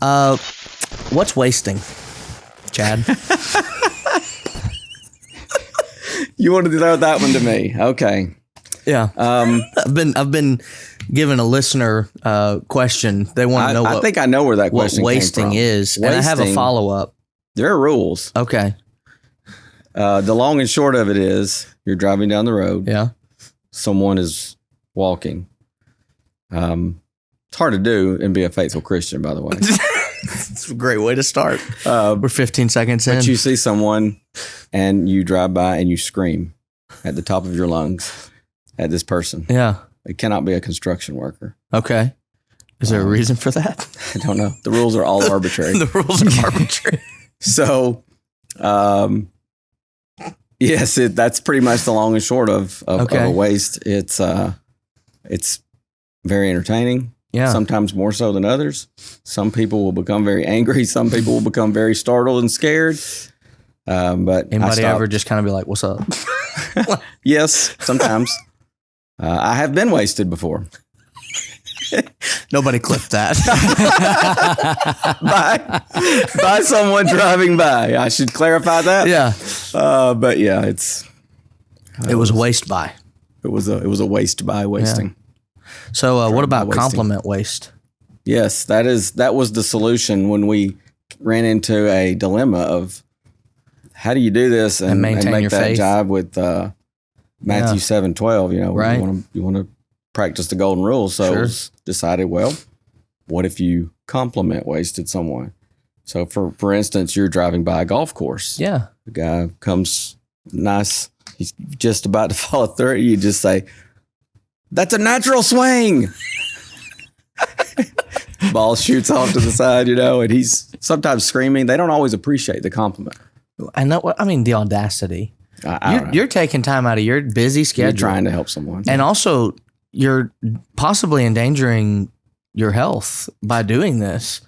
What's wasting, Chad? You wanted to throw that one to me. Okay. Yeah. I've been given a listener question. They want to know I think I know where that question wasting came from. is. And I have a follow-up. There are rules. Okay. The long and short of it is you're driving down the road. Yeah. Someone is walking. It's hard to do and be a faithful Christian, by the way. It's a great way to start. We're 15 seconds in. But you see someone and you drive by and you scream at the top of your lungs at this person. Yeah. It cannot be a construction worker. Okay. Is there a reason for that? I don't know. The rules are all arbitrary. The rules are arbitrary. So, yes, that's pretty much the long and short of a waste. It's very entertaining. Yeah. Sometimes more so than others. Some people will become very angry. Some people will become very startled and scared. But anybody ever just kind of be like, "What's up?" Yes, sometimes. I have been wasted before. Nobody clipped that. by someone driving by. I should clarify that. Yeah. But yeah, it was waste by. It was a waste by wasting. Yeah. So what about compliment waste? Yes, that was the solution when we ran into a dilemma of how do you do this and make that faith jive with Matthew 7:12. You know, right. You want to practice the golden rule. So it was decided, well, what if you compliment wasted someone? So for instance, you're driving by a golf course. Yeah. The guy comes nice. He's just about to follow through. You just say, "That's a natural swing." Ball shoots off to the side, and he's sometimes screaming. They don't always appreciate the compliment. And the audacity. You're taking time out of your busy schedule. You're trying to help someone. And also, you're possibly endangering your health by doing this.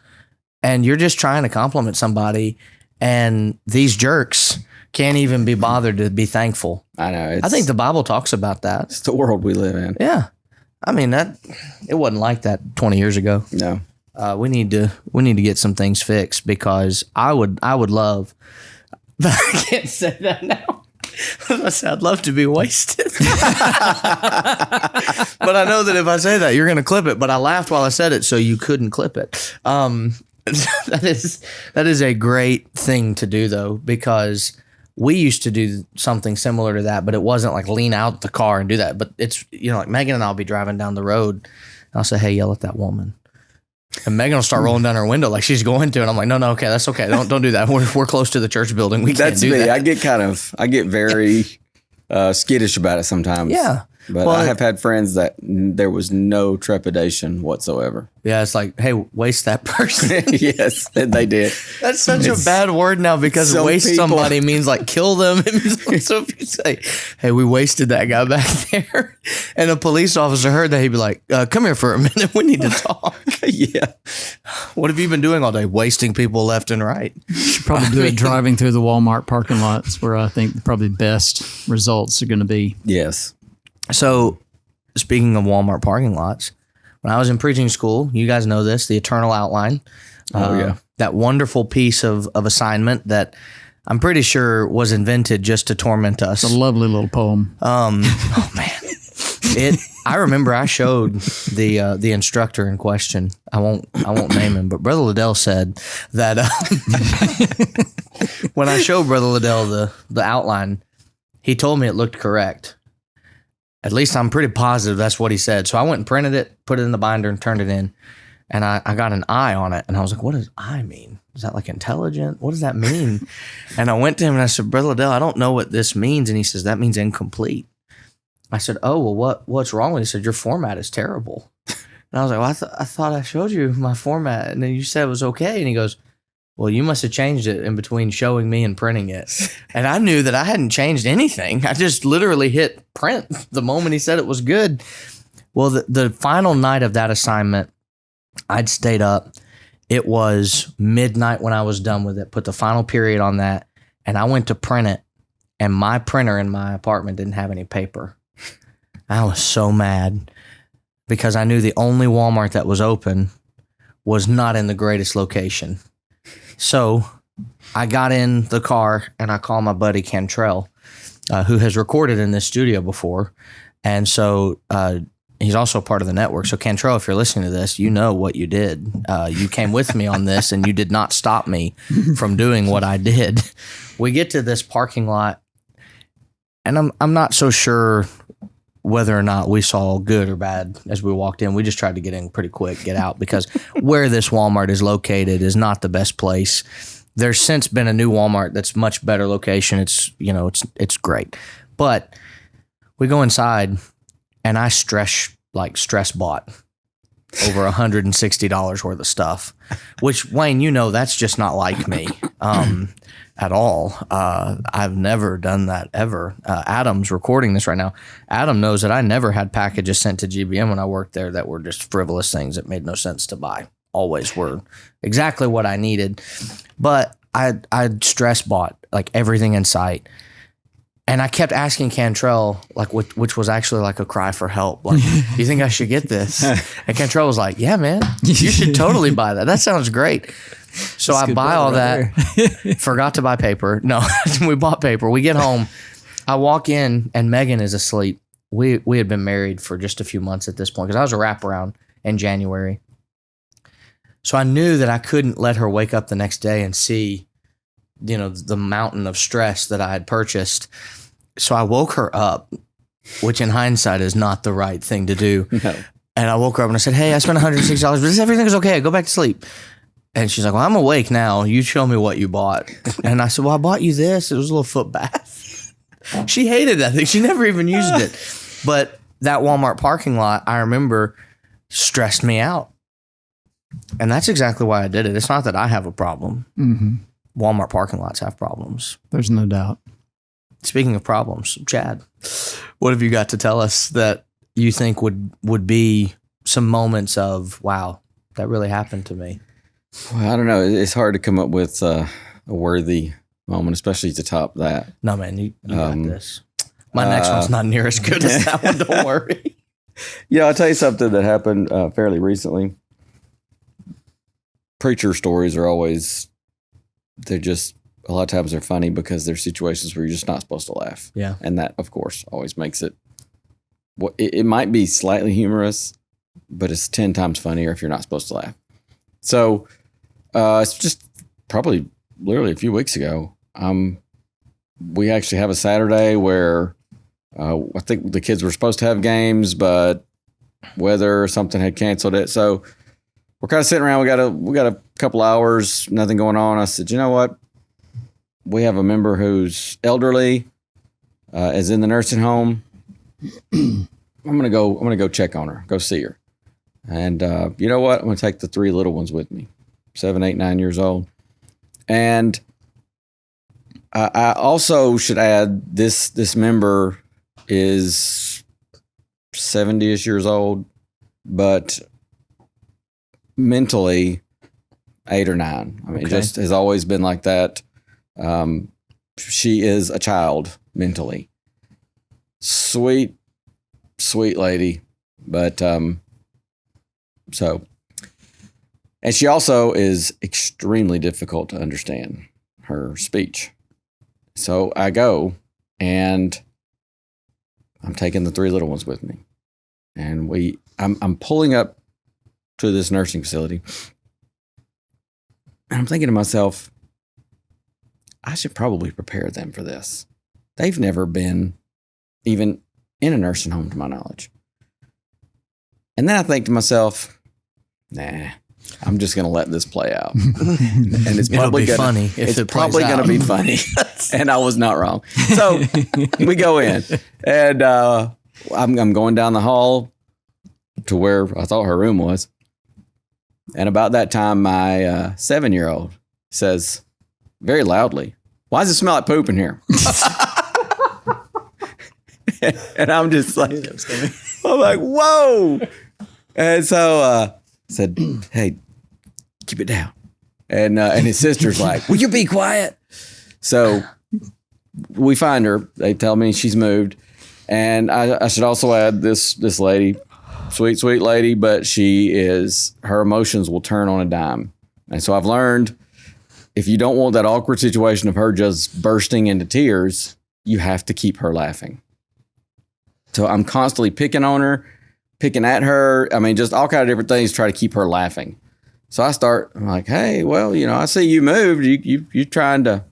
And you're just trying to compliment somebody. And these jerks can't even be bothered to be thankful. I know. I think the Bible talks about that. It's the world we live in. Yeah. I mean, it wasn't like that 20 years ago. No. We need to get some things fixed because I would love, but I can't say that now. I'd love to be wasted. But I know that if I say that, you're going to clip it. But I laughed while I said it, so you couldn't clip it. That is a great thing to do, though, because we used to do something similar to that, but it wasn't like lean out the car and do that. But it's, like Megan and I'll be driving down the road and I'll say, "Hey, yell at that woman." And Megan will start rolling down her window like she's going to. And I'm like, no, okay, that's okay. Don't do that. We're close to the church building. We can't do that. I get very skittish about it sometimes. Yeah. But I have had friends that there was no trepidation whatsoever. Yeah, it's like, hey, waste that person. Yes, they did. That's such a bad word now because waste somebody means like kill them. It means like, so if you say, hey, we wasted that guy back there, and a police officer heard that, he'd be like, come here for a minute. We need to talk. Yeah. What have you been doing all day? Wasting people left and right. You should probably do it driving through the Walmart parking lots where I think probably best results are going to be. Yes. So, speaking of Walmart parking lots, when I was in preaching school, you guys know this, the Eternal Outline. That wonderful piece of assignment that I'm pretty sure was invented just to torment us. It's a lovely little poem. Oh man, I remember I showed the instructor in question. I won't name him, but Brother Liddell said that when I showed Brother Liddell the outline, he told me it looked correct. At least I'm pretty positive that's what he said. So I went and printed it, put it in the binder, and turned it in. And I got an I on it. And I was like, what does I mean? Is that like intelligent? What does that mean? And I went to him and I said, Brother Liddell, I don't know what this means. And he says, that means incomplete. I said, oh, well, what's wrong with it? He said, your format is terrible. And I was like, well, I thought I showed you my format. And then you said it was okay. And he goes, well, you must have changed it in between showing me and printing it. And I knew that I hadn't changed anything. I just literally hit print the moment he said it was good. Well, the final night of that assignment, I'd stayed up. It was midnight when I was done with it, put the final period on that, and I went to print it, and my printer in my apartment didn't have any paper. I was so mad because I knew the only Walmart that was open was not in the greatest location. So I got in the car and I called my buddy Cantrell, who has recorded in this studio before. And so he's also part of the network. So Cantrell, if you're listening to this, you know what you did. You came with me on this and you did not stop me from doing what I did. We get to this parking lot and I'm not so sure whether or not we saw good or bad as we walked in. We just tried to get in pretty quick, get out, because where this Walmart is located is not the best place. There's since been a new Walmart that's much better location. It's great. But we go inside and I stress bought over $160 worth of stuff, which, Wayne, that's just not like me at all. I've never done that ever. Adam's recording this right now. Adam knows that I never had packages sent to GBM when I worked there that were just frivolous things that made no sense to buy. Always were exactly what I needed. But I stress bought like everything in sight. And I kept asking Cantrell, like, which was actually like a cry for help. Like, do you think I should get this? And Cantrell was like, yeah, man, you should totally buy that. That sounds great. So I buy all that. Forgot to buy paper. No, we bought paper. We get home. I walk in and Megan is asleep. We had been married for just a few months at this point because I was a wraparound in January. So I knew that I couldn't let her wake up the next day and see, the mountain of stress that I had purchased. So I woke her up, which in hindsight is not the right thing to do. No. And I woke her up and I said, hey, I spent $160, but everything is okay. Go back to sleep. And she's like, well, I'm awake now. You show me what you bought. And I said, well, I bought you this. It was a little foot bath. She hated that thing. She never even used it. But that Walmart parking lot, I remember, stressed me out. And that's exactly why I did it. It's not that I have a problem. Mm-hmm. Walmart parking lots have problems. There's no doubt. Speaking of problems, Chad, what have you got to tell us that you think would be some moments of, wow, that really happened to me? Well, I don't know. It's hard to come up with a worthy moment, especially to top that. No, man, you got this. My next one's not near as good as that one. Don't worry. Yeah, I'll tell you something that happened fairly recently. Preacher stories are always, they're just, a lot of times they're funny because there's situations where you're just not supposed to laugh. Yeah. And that, of course, always makes it, it might be slightly humorous, but it's 10 times funnier if you're not supposed to laugh. So it's just probably literally a few weeks ago. We actually have a Saturday where I think the kids were supposed to have games, but weather or something had canceled it. So we're kind of sitting around. We got a couple hours, nothing going on. I said, you know what? We have a member who's elderly, is in the nursing home. I'm gonna go check on her, go see her. And you know what? I'm gonna take the 3 little ones with me, 7, 8, 9 years old. And I also should add this member is 70-ish years old, but mentally 8 or 9. I mean, It just has always been like that. She is a child mentally. Sweet lady. But, and she also is extremely difficult to understand her speech. So I go and I'm taking the 3 little ones with me, and I'm pulling up to this nursing facility, and I'm thinking to myself, I should probably prepare them for this. They've never been even in a nursing home, to my knowledge. And then I think to myself, nah, I'm just going to let this play out. And it's probably funny. It's probably going to be funny. And I was not wrong. So we go in, and I'm going down the hall to where I thought her room was. And about that time, my 7-year-old says very loudly, "Why does it smell like poop in here?" And I'm just like, I'm like, whoa. And so I said, "Hey, keep it down." And his sister's like, "Will you be quiet?" So we find her. They tell me she's moved. And I should also add this lady, sweet, sweet lady, but her emotions will turn on a dime. And so I've learned, if you don't want that awkward situation of her just bursting into tears, you have to keep her laughing. So I'm constantly picking on her, picking at her. I mean, just all kind of different things to try to keep her laughing. So I'm like, hey, well, I see you moved. You're trying to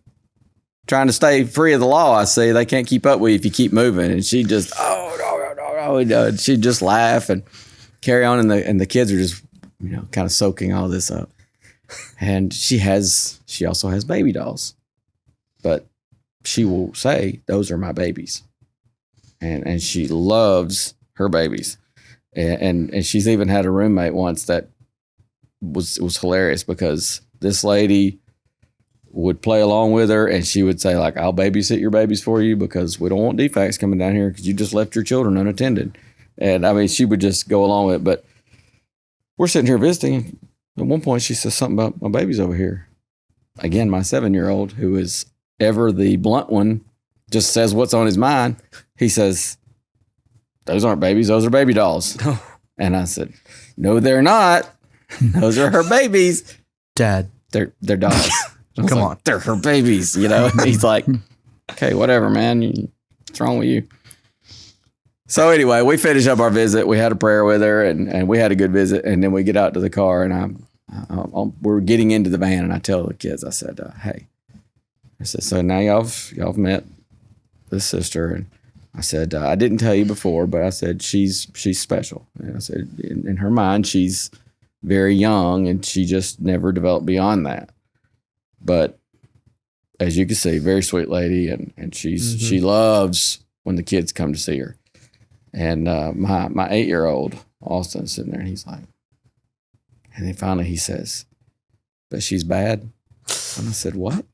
stay free of the law. I see they can't keep up with you if you keep moving. And she just, no. She'd just laugh and carry on. And the kids are just, kind of soaking all this up. And she also has baby dolls, but she will say, those are my babies. And she loves her babies. And she's even had a roommate once that was hilarious, because this lady would play along with her and she would say, like, I'll babysit your babies for you because we don't want defects coming down here because you just left your children unattended. And I mean, she would just go along with it. But we're sitting here visiting. At one point, she says something about my baby's over here. Again, my 7-year-old, who is ever the blunt one, just says what's on his mind. He says, those aren't babies, those are baby dolls. And I said, no, they're not. Those are her babies. Dad. They're dolls. Come on. They're her babies, And he's like, okay, whatever, man. What's wrong with you? So anyway, we finished up our visit. We had a prayer with her, and we had a good visit. And then we get out to the car, and we're getting into the van, and I tell the kids, I said, hey, I said, so now y'all met this sister, and I said, I didn't tell you before, but I said she's special. And I said, in her mind, she's very young, and she just never developed beyond that. But as you can see, very sweet lady, and she loves when the kids come to see her. And my 8-year-old Austin's sitting there, and he's like, and then finally he says, but she's bad. And I said, what?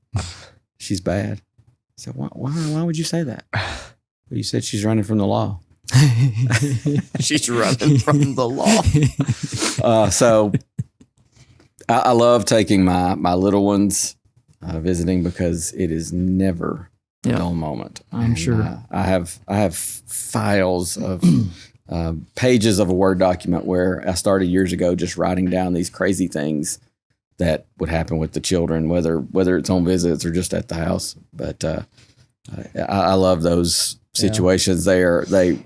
She's bad. I said, why would you say that? Well, you said she's running from the law. She's running from the law. So I love taking my little ones visiting, because it is never a dull moment. I'm sure. I have files of pages of a Word document where I started years ago just writing down these crazy things that would happen with the children, whether it's on visits or just at the house. But I love those situations. They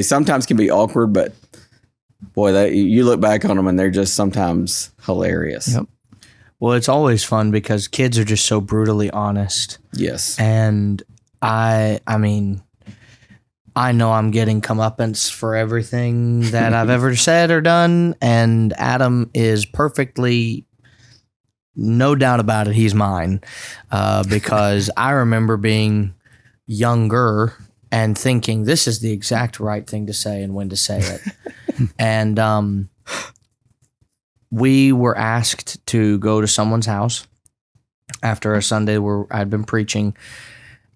sometimes can be awkward, but boy, you look back on them and they're just sometimes hilarious. Yep. Well, it's always fun because kids are just so brutally honest. Yes. And I mean, I know I'm getting comeuppance for everything that I've ever said or done. And Adam is perfectly, no doubt about it, he's mine. Because I remember being younger and thinking this is the exact right thing to say and when to say it. And we were asked to go to someone's house after a Sunday where I'd been preaching,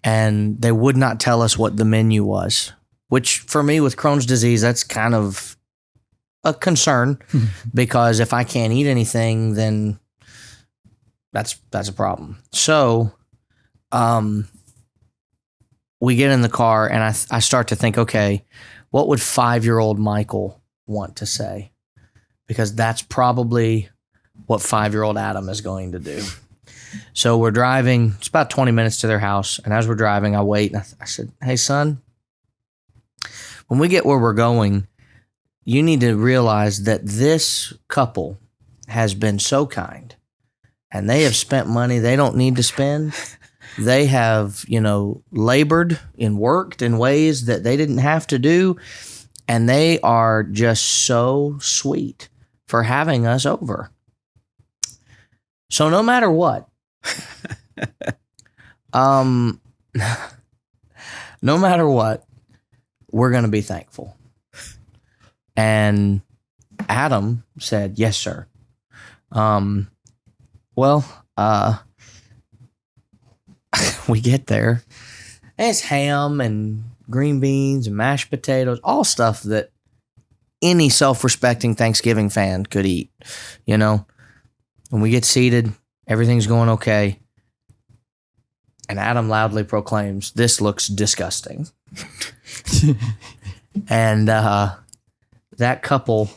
and they would not tell us what the menu was, which for me with Crohn's disease, that's kind of a concern because if I can't eat anything, then that's a problem. So we get in the car and I start to think, okay, what would 5-year-old Michael want to say? Because that's probably what 5-year-old Adam is going to do. So we're driving, it's about 20 minutes to their house. And as we're driving, I wait and I said, hey, son, when we get where we're going, you need to realize that this couple has been so kind and they have spent money they don't need to spend. They have, labored and worked in ways that they didn't have to do. And they are just so sweet for having us over. So no matter what, no matter what, we're going to be thankful. And Adam said, yes, sir. We get there. And it's ham and green beans and mashed potatoes, all stuff that any self-respecting Thanksgiving fan could eat. When we get seated, everything's going okay. And Adam loudly proclaims, this looks disgusting. And that couple,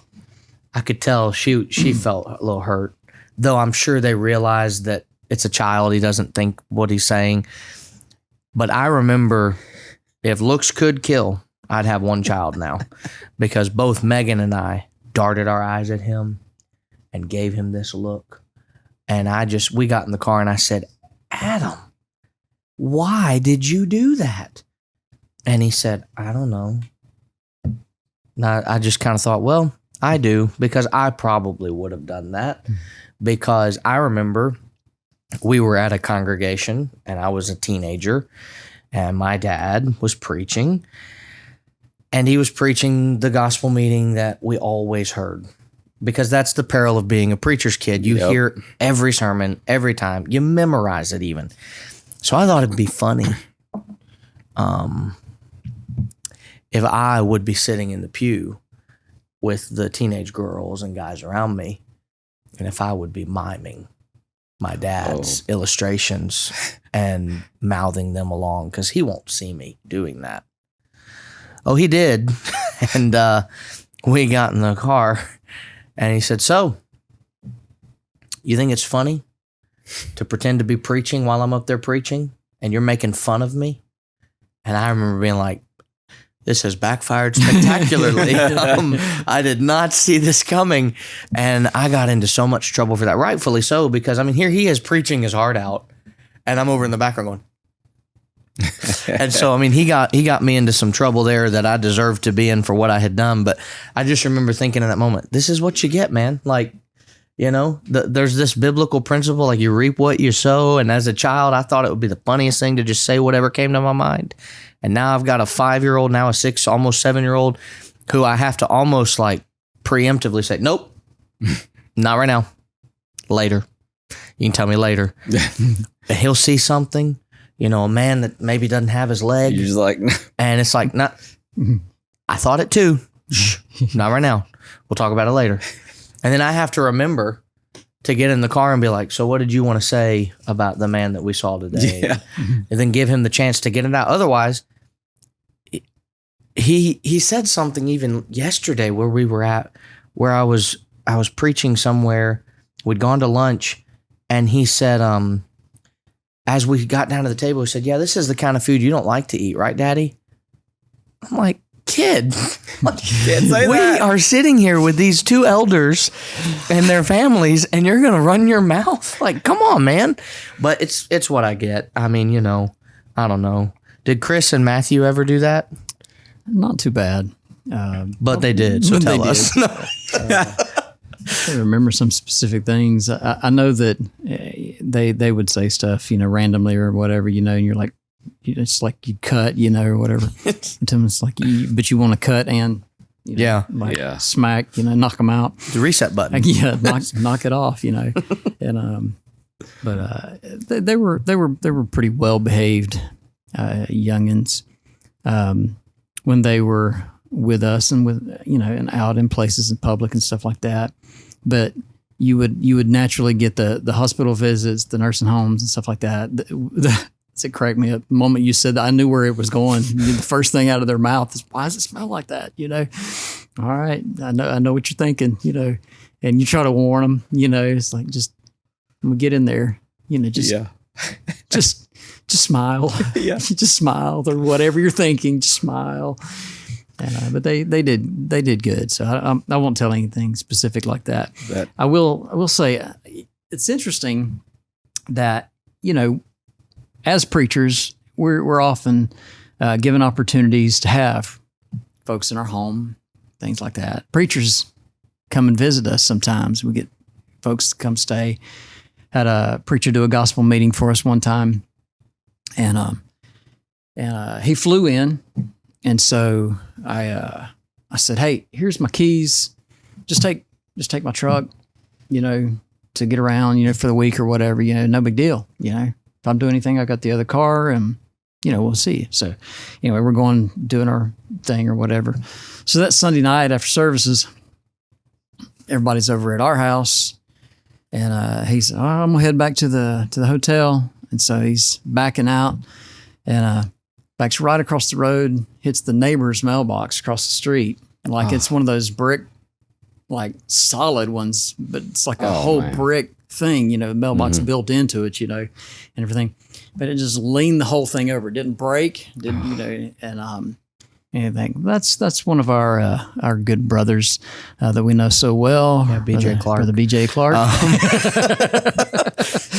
I could tell she felt a little hurt, though I'm sure they realized that it's a child. He doesn't think what he's saying. But I remember, if looks could kill, I'd have one child now, because both Megan and I darted our eyes at him and gave him this look. And we got in the car and I said, Adam, why did you do that? And he said, I don't know. And I just kind of thought, well, I do, because I probably would have done that, because I remember we were at a congregation and I was a teenager and my dad was preaching, and he was preaching the gospel meeting that we always heard, because that's the peril of being a preacher's kid. You hear every sermon every time, you memorize it even. So I thought it'd be funny if I would be sitting in the pew with the teenage girls and guys around me, and if I would be miming my dad's illustrations and mouthing them along, because he won't see me doing that. Oh, he did. And we got in the car and he said, so, you think it's funny to pretend to be preaching while I'm up there preaching and you're making fun of me? And I remember being like, this has backfired spectacularly. I did not see this coming. And I got into so much trouble for that, rightfully so, because, I mean, here he is preaching his heart out, and I'm over in the background going. And so, I mean, he got me into some trouble there that I deserved to be in for what I had done. But I just remember thinking in that moment, this is what you get, man. Like, you know, there's this biblical principle, like you reap what you sow. And as a child, I thought it would be the funniest thing to just say whatever came to my mind. And now I've got a 5-year-old, now a 6, almost 7-year-old, who I have to almost like preemptively say, nope, not right now. Later. You can tell me later. And he'll see something, you know, a man that maybe doesn't have his leg. You're just like, and it's like, not. I thought it too. Shh, not right now. We'll talk about it later. And then I have to remember to get in the car and be like, so what did you want to say about the man that we saw today? Yeah. And then give him the chance to get it out. Otherwise, he said something even yesterday where we were at, where I was preaching somewhere. We'd gone to lunch, and he said, as we got down to the table, he said, yeah, this is the kind of food you don't like to eat, right, Daddy? I'm like, kid, we are sitting here with these two elders and their families, and you're gonna run your mouth? Like, come on, man. But it's what I get. I mean, you know, I don't know. Did Chris and Matthew ever do that? Not too bad. But they did, so tell us. I remember some specific things. I know that they would say stuff, you know, randomly or whatever, you know, and you're like, it's like you cut, you know, or whatever. It's like, but you want to cut and, you know, smack, you know, knock them out. The reset button. Knock it off, you know. And but they were pretty well behaved youngins when they were with us and with, you know, and out in places in public and stuff like that. But you would naturally get the hospital visits, the nursing homes and stuff like that. It cracked me up. The moment you said that, I knew where it was going. The first thing out of their mouth is, why does it smell like that? You know, all right, I know what you're thinking, you know, and you try to warn them, you know, it's like, just get in there, you know, just smile. Yeah. Just smile, or whatever you're thinking, just smile. But they did good. So I won't tell anything specific like that. I will say it's interesting that, you know, as preachers, we're often given opportunities to have folks in our home, things like that. Preachers come and visit us sometimes. We get folks to come stay. Had a preacher do a gospel meeting for us one time, and he flew in, and so I said, "Hey, here's my keys. Just take my truck, you know, to get around, you know, for the week or whatever. You know, no big deal, you know." If I'm doing anything, I got the other car, and, you know, we'll see you. So anyway, we're going, doing our thing or whatever. So that Sunday night after services, everybody's over at our house, and he said, I'm gonna head back to the hotel. And so he's backing out, and backs right across the road, hits the neighbor's mailbox across the street, Like it's one of those brick, like solid ones, but it's like a whole brick thing, you know, mailbox built into it, you know, and everything. But it just leaned the whole thing over. It didn't break, didn't, you know, and anything. That's one of our good brothers that we know so well. Yeah, BJ Clark. Brother BJ Clark.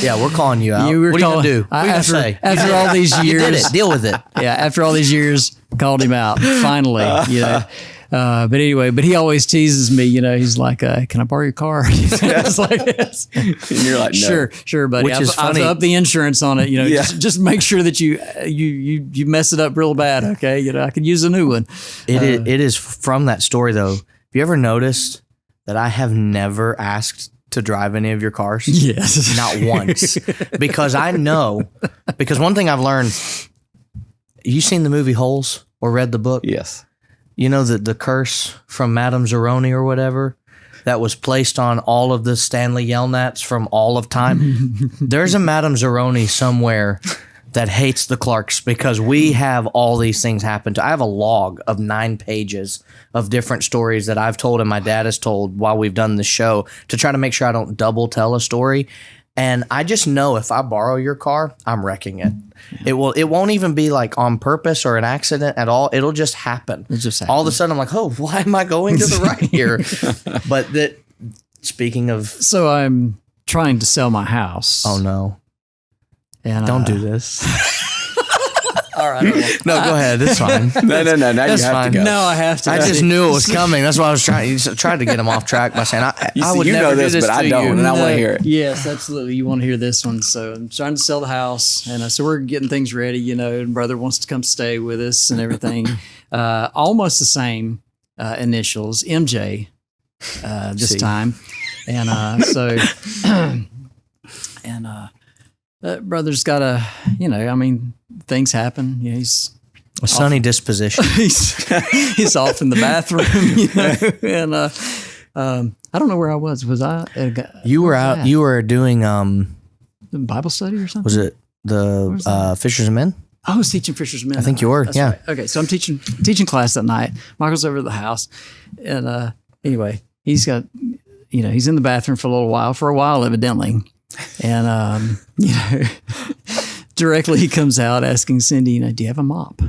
Yeah, we're calling you out. What are you going to do? What are you going to say? After all these years. You did it. Deal with it. Yeah, after all these years, called him out, finally, you know. But anyway, but he always teases me, you know, he's like, can I borrow your car? It's like this. And you're like, no. Sure, buddy. Which is funny. I've upped the insurance on it, you know, just make sure that you mess it up real bad, okay? You know, I could use a new one. It is from that story, though. Have you ever noticed that I have never asked to drive any of your cars? Yes. Not once. Because I know, because one thing I've learned, you seen the movie Holes or read the book? Yes. You know the curse from Madame Zeroni or whatever that was placed on all of the Stanley Yelnats from all of time? There's a Madame Zeroni somewhere that hates the Clarks because we have all these things happen to. I have a log of 9 pages of different stories that I've told and my dad has told while we've done the show to try to make sure I don't double tell a story. And I just know if I borrow your car, I'm wrecking it. It won't even be like on purpose or an accident at all. It'll just happen. All of a sudden I'm like, oh, why am I going to the right here? But speaking of, so I'm trying to sell my house. Oh no. And don't do this. All right. No, go ahead. It's fine. No. Now you have to go. No, I have to. I just knew it was coming. That's why I was trying to get him off track by saying, I would never know do this, this but I to don't, you. and I want to hear it. Yes, absolutely. You want to hear this one. So I'm trying to sell the house, and so we're getting things ready, you know, and brother wants to come stay with us and everything. Almost the same initials, MJ, this time. And so, brother's got a, you know, I mean, things happen. You know, he's a sunny disposition. he's off in the bathroom, you know, and I don't know where I was. Was I? You were out. You were doing Bible study or something. Was it the Fishers of Men? I was teaching Fishers of Men. I think you were. That's yeah. Right. Okay, so I'm teaching class that night. Michael's over at the house, and anyway, he's got, you know, he's in the bathroom for a while evidently, and you know. Directly, he comes out asking Cindy, you know, do you have a mop?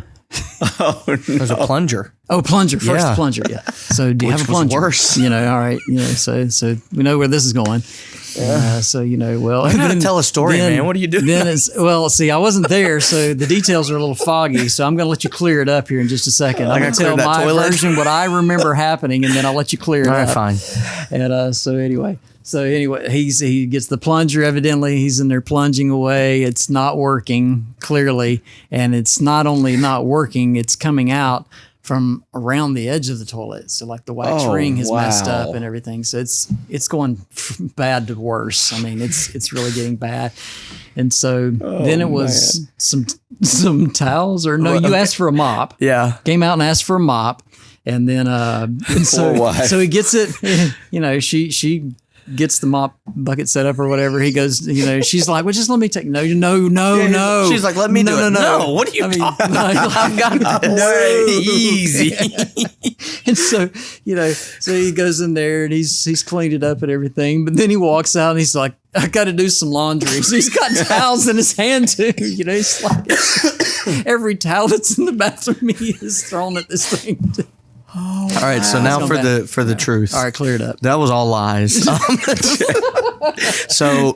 Oh, no. There's a plunger. Oh, plunger. First, the plunger. Yeah. So, do you have a plunger? Worse. You know, all right. You know, so we know where this is going. So, you know, well. I gotta tell a story, man. What are you doing? Then see, I wasn't there, so the details are a little foggy. So I'm going to let you clear it up here in just a second. I'm going to tell my version, what I remember happening, and then I'll let you clear it up. All right, fine. And so anyway, he gets the plunger. Evidently, he's in there plunging away. It's not working clearly, and it's not only not working; it's coming out from around the edge of the toilet. So like the wax ring has messed up and everything. So it's going from bad to worse. I mean, it's really getting bad. And so then it was some towels, or no, you asked for a mop. Yeah, came out and asked for a mop, and then so he gets it. You know, she gets the mop bucket set up or whatever. He goes, you know, she's like, well, just let me take, no. She's like, let me do it. No, what are you talking about? I've got this. Easy. And so, you know, so he goes in there and he's cleaned it up and everything. But then he walks out and he's like, I got to do some laundry. So he's got towels in his hand too. You know, he's like, every towel that's in the bathroom, he is thrown at this thing. All right, so now for the truth. All right, clear it up. That was all lies. So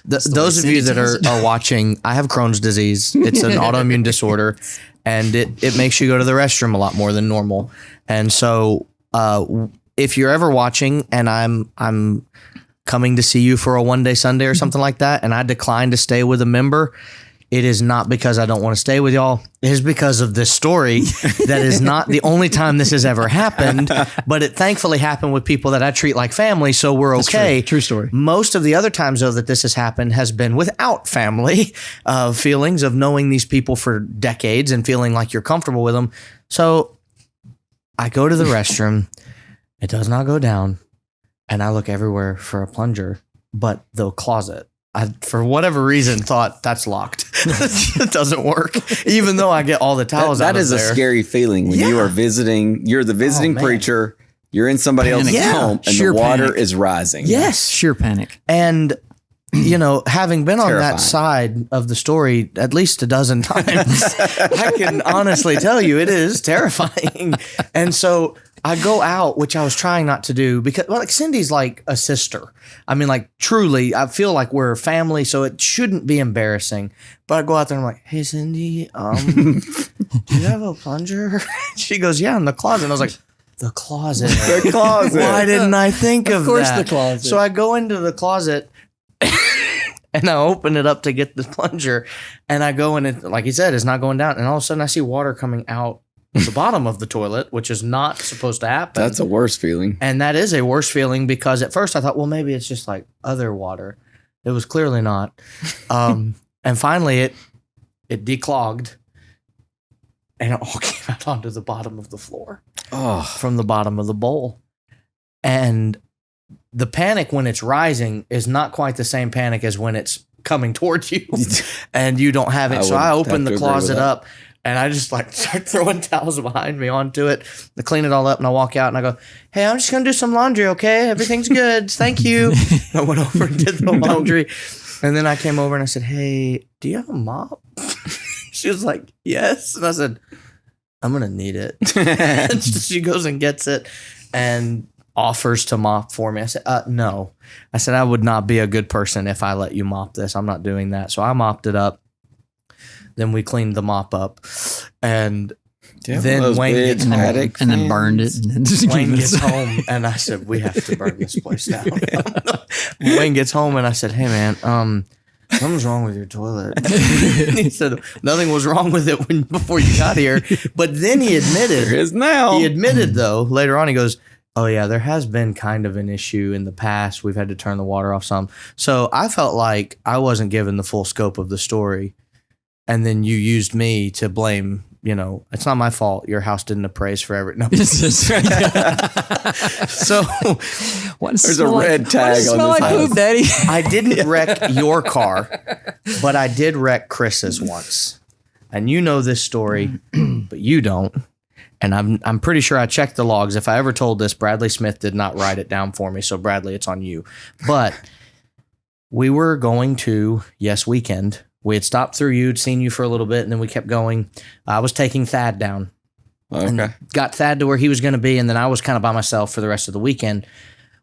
those of you that are watching, I have Crohn's disease. It's an autoimmune disorder, and it makes you go to the restroom a lot more than normal. And so if you're ever watching and I'm coming to see you for a one-day Sunday or something like that, and I decline to stay with a member, it is not because I don't want to stay with y'all. It is because of this story. That is not the only time this has ever happened, but it thankfully happened with people that I treat like family, so we're okay. True story. Most of the other times, though, that this has happened has been without family feelings of knowing these people for decades and feeling like you're comfortable with them. So I go to the restroom. It does not go down, and I look everywhere for a plunger, but the closet, I, for whatever reason, thought that's locked. It doesn't work. Even though I get all the towels out of there. That is a scary feeling when you are visiting. You're the visiting preacher. You're in somebody else's home and the water is rising. Yes. Sheer panic. And, having been on that side of the story at least a dozen times, I can honestly tell you it is terrifying. And so I go out, which I was trying not to do because, Cindy's like a sister. I mean, truly, I feel like we're a family, so it shouldn't be embarrassing. But I go out there and I'm like, hey, Cindy, do you have a plunger? She goes, yeah, in the closet. And I was like, the closet. The closet. Why didn't I think of that? Of course, the closet. So I go into the closet and I open it up to get the plunger, and I go and it, like he said, it's not going down. And all of a sudden I see water coming out the bottom of the toilet, which is not supposed to happen. That's a worse feeling. And that is a worse feeling because at first I thought, well, maybe it's just like other water. It was clearly not. And finally it declogged and it all came out onto the bottom of the floor from the bottom of the bowl. And the panic when it's rising is not quite the same panic as when it's coming towards you and you don't have it. So I open the closet up and I just start throwing towels behind me onto it. I clean it all up and I walk out and I go, hey, I'm just going to do some laundry. Okay. Everything's good. Thank you. I went over and did the laundry. And then I came over and I said, hey, do you have a mop? She was like, yes. And I said, I'm going to need it. And she goes and gets it and offers to mop for me. I said, no. I said, I would not be a good person if I let you mop this. I'm not doing that. So I mopped it up. Then we cleaned the mop up. And then Wayne gets home. And then burned it. And then Wayne gets home and I said, we have to burn this place down. Wayne gets home and I said, hey, man, something's wrong with your toilet. He said, nothing was wrong with it before you got here. But then he admitted. There is now. He admitted, though, later on, he goes, oh, yeah, there has been kind of an issue in the past. We've had to turn the water off some. So I felt like I wasn't given the full scope of the story. And then you used me to blame, it's not my fault. Your house didn't appraise forever. No. So there's a red tag on this house. Poop, Daddy? I didn't wreck your car, but I did wreck Chris's once. And you know this story, but you don't. And I'm pretty sure I checked the logs. If I ever told this, Bradley Smith did not write it down for me. So Bradley, it's on you. But we were going to Weekend. We had stopped through you, seen you for a little bit, and then we kept going. I was taking Thad down. Okay. And got Thad to where he was going to be, and then I was kind of by myself for the rest of the weekend.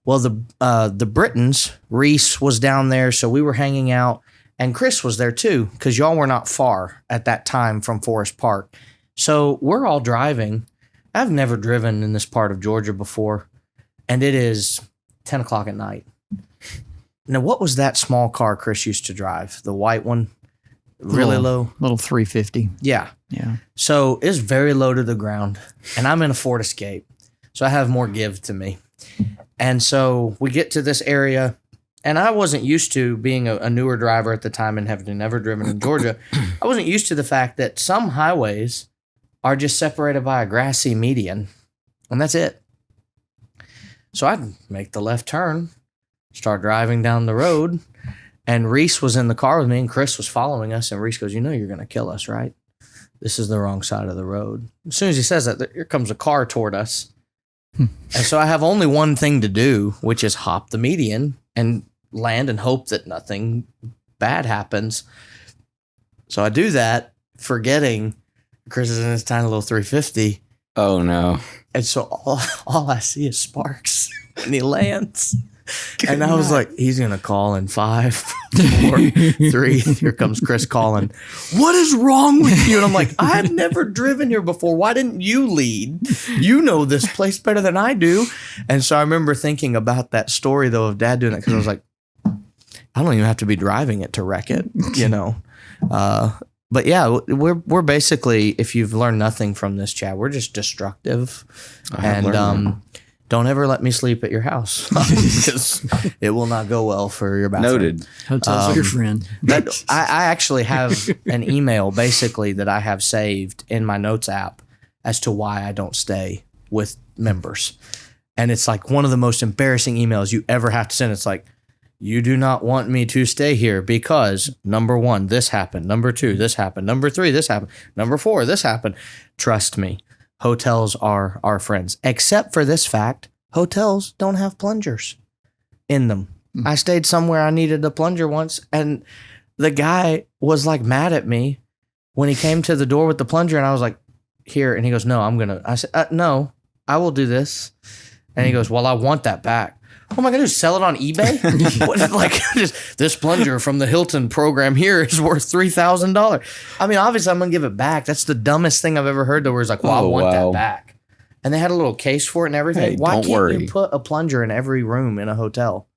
Well, the Britons, Reese was down there, so we were hanging out, and Chris was there too, because y'all were not far at that time from Forest Park. So we're all driving. I've never driven in this part of Georgia before, and it is 10 o'clock at night. Now, what was that small car Chris used to drive? The white one? Really low? Little 350. Yeah. Yeah. So it's very low to the ground, and I'm in a Ford Escape, so I have more give to me. And so we get to this area, and I wasn't used to being a newer driver at the time and having never driven in Georgia. I wasn't used to the fact that some highways are just separated by a grassy median, and that's it. So I'd make the left turn, start driving down the road, and Reese was in the car with me, and Chris was following us, and Reese goes, you're going to kill us, right? This is the wrong side of the road. As soon as he says that, here comes a car toward us. And so I have only one thing to do, which is hop the median and land and hope that nothing bad happens. So I do that, forgetting Chris is in his tiny little 350. Oh, no. And so all I see is sparks, and he lands. And I was like, he's going to call in 5, 4, 3. Here comes Chris calling. What is wrong with you? And I'm like, I've never driven here before. Why didn't you lead? You know this place better than I do. And so I remember thinking about that story, though, of Dad doing it, because I was like, I don't even have to be driving it to wreck it, But yeah, we're basically, if you've learned nothing from this, Chad, we're just destructive. And don't ever let me sleep at your house because it will not go well for your bathroom. Noted. Hotels are your friend. But I actually have an email basically that I have saved in my notes app as to why I don't stay with members. And it's like one of the most embarrassing emails you ever have to send. It's like, you do not want me to stay here because number 1, this happened. Number 2, this happened. Number 3, this happened. Number 4, this happened. Trust me, hotels are our friends, except for this fact. Hotels don't have plungers in them. I stayed somewhere I needed a plunger once, and the guy was like mad at me when he came to the door with the plunger, and I was like, here. And he goes, no, I said, no, I will do this. And he goes, well, I want that back. What am I going to do? Sell it on eBay? This plunger from the Hilton program here is worth $3,000. I mean, obviously I'm going to give it back. That's the dumbest thing I've ever heard, though, where it's like, well, I want that back. And they had a little case for it and everything. Hey, Why don't can't worry. you put a plunger in every room in a hotel?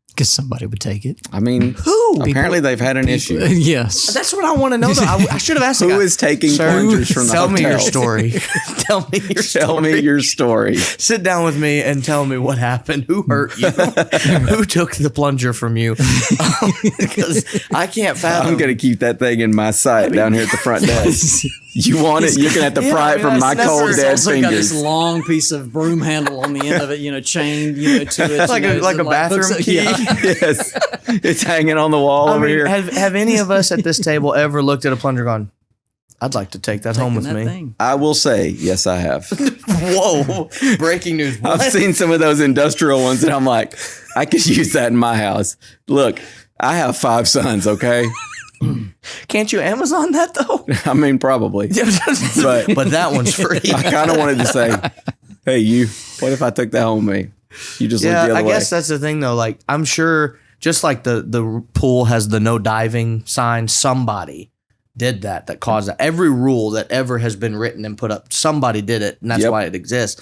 Because somebody would take it. I mean, Who? apparently they've had an issue. Yes. That's what I want to know, though. I should have asked the Who guy. is taking Sir, plungers from the tell me your hotels? story. Tell me your story. Tell me your story. Sit down with me and tell me what happened. Who hurt you? Who took the plunger from you? Because I can't fathom. I'm going to keep that thing in my sight down here at the front desk. You want it? You're going to have to pry it from my cold dead Also got fingers. this long piece of broom handle on the end of it, chained, to it. Like a bathroom key. Yeah. Yes. It's hanging on the wall over here. Have any of us at this table ever looked at a plunger and gone, I'd like to take that home with me? Thing. I will say, yes, I have. Whoa. Breaking news. What? I've seen some of those industrial ones and I'm like, I could use that in my house. Look, I have 5 sons, okay? Can't you Amazon that, though? I mean, probably. But that one's free. I kind of wanted to say, hey, you, what if I took that home with me? You just look the other way. I guess that's the thing, though. Like, I'm sure just like the pool has the no diving sign, somebody did that caused that. Every rule that ever has been written and put up, somebody did it, and that's why it exists.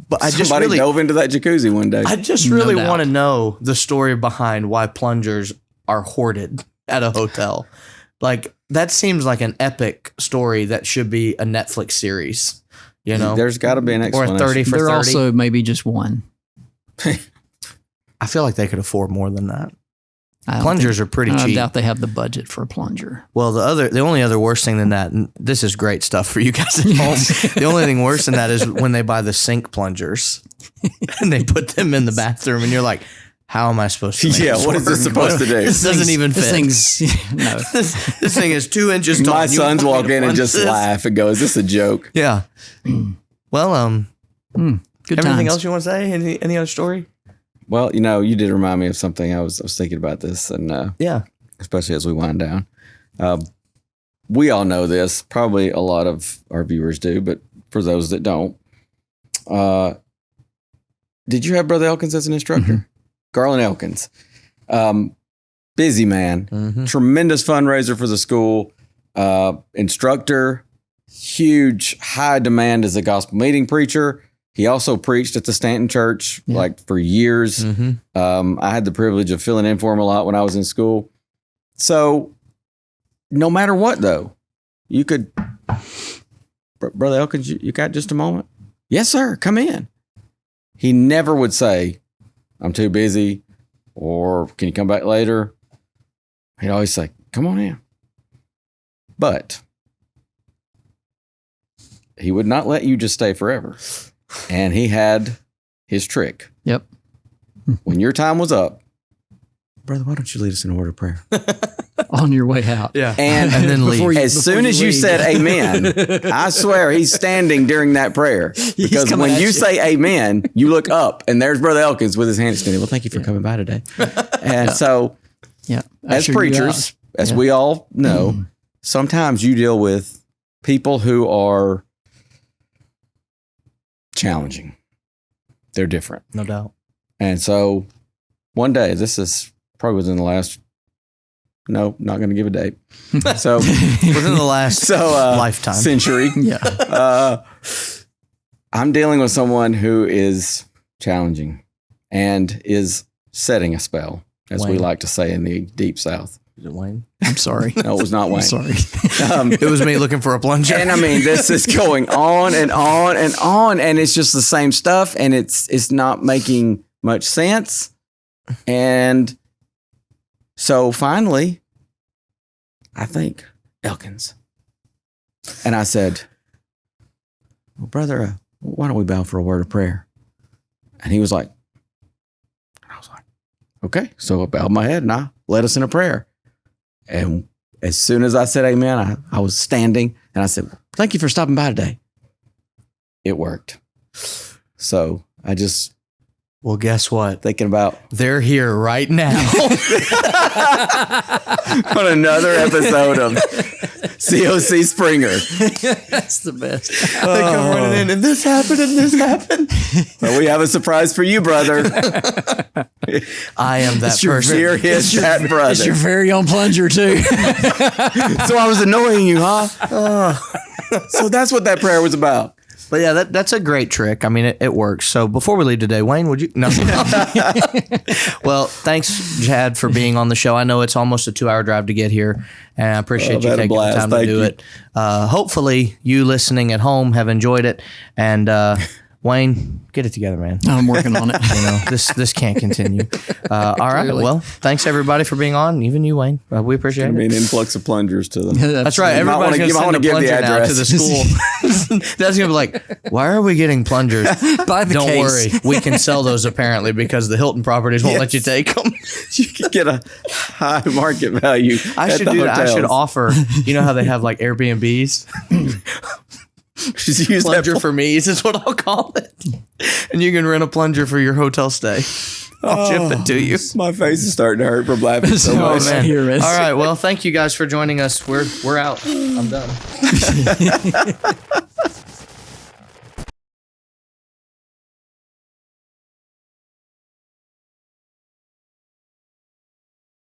But Somebody dove into that jacuzzi one day. I just really want to know the story behind why plungers are hoarded at a hotel. Like, that seems like an epic story that should be a Netflix series, There's got to be an explanation. Or a 30 for There 30. also maybe just one. I feel like they could afford more than that. Plungers are pretty cheap. I doubt they have the budget for a plunger. Well, the only other worse thing than that, and this is great stuff for you guys at home. The only thing worse than that is when they buy the sink plungers and they put them in the bathroom, and you're like, how am I supposed to make this what is this work? supposed to do? This doesn't even fit. No. This thing is 2 inches tall. My You sons want me walk to in and plunge just this? laugh and go, is this a joke? Yeah. Well, Good anything times. else you want to say? Any other story? Well, you did remind me of something. I was thinking about this, and Yeah. especially as we wind down. We all know this. Probably a lot of our viewers do, but for those that don't, did you have Brother Elkins as an instructor? Mm-hmm. Garland Elkins. Busy man. Mm-hmm. Tremendous fundraiser for the school. Instructor. Huge, high demand as a gospel meeting preacher. He also preached at the Stanton Church for years. Mm-hmm. I had the privilege of filling in for him a lot when I was in school. So no matter what, though, you could, Brother Elkins, you got just a moment? Yes, sir. Come in. He never would say, I'm too busy, or can you come back later? He'd always say, come on in. But he would not let you just stay forever. And he had his trick. Yep. When your time was up, brother, why don't you lead us in a word of prayer? On your way out. Yeah. And then leave. As soon as you said amen, I swear he's standing during that prayer. Because when you say amen, you look up and there's Brother Elkins with his hand extended. Well, thank you for coming by today. And so, as preachers, as we all know, sometimes you deal with people who are challenging. They're different. No doubt. And so one day, this is probably within the last, no, not going to give a date. So within the last lifetime. Century. I'm dealing with someone who is challenging and is setting a spell, as we like to say in the Deep South. Is it Wayne? I'm sorry. No, it was not Wayne. Sorry. It was me looking for a plunger. And I mean, this is going on and on and on, and it's just the same stuff, and it's not making much sense. And so finally, I think Elkins. And I said, well, brother, why don't we bow for a word of prayer? And he was like, okay. So I bowed my head and I led us in a prayer. And as soon as I said amen, I was standing and I said, thank you for stopping by today. It worked. So I just... Well, guess what? Thinking about... They're here right now. On another episode of COC Springer. That's the best. They come running in, and this happened, and this happened. Well, we have a surprise for you, brother. I am that person. Here is that brother. It's your very own plunger, too. So I was annoying you, huh? So that's what that prayer was about. But yeah, that's a great trick. I mean, it works. So before we leave today, Wayne, would you? No. Well, thanks, Chad, for being on the show. I know it's almost a 2-hour drive to get here, and I appreciate you taking the time to do it. Hopefully, you listening at home have enjoyed it. And Wayne, get it together, man. I'm working on it. This can't continue. All right. Really? Well, thanks everybody for being on. Even you, Wayne. We appreciate it. I mean, influx of plungers to them. That's right. Everybody's going to send a plunger now to the school. That's going to be like, why are we getting plungers? Buy the Don't case. worry. We can sell those apparently because the Hilton properties won't let you take them. You can get a high market value. I should do that. I should offer, you know how they have like Airbnbs? Just use plunger for me's is what I'll call it. And you can rent a plunger for your hotel stay. I'll ship it to you. My face is starting to hurt from laughing so much. Man. All right. Well, thank you guys for joining us. We're out. I'm done.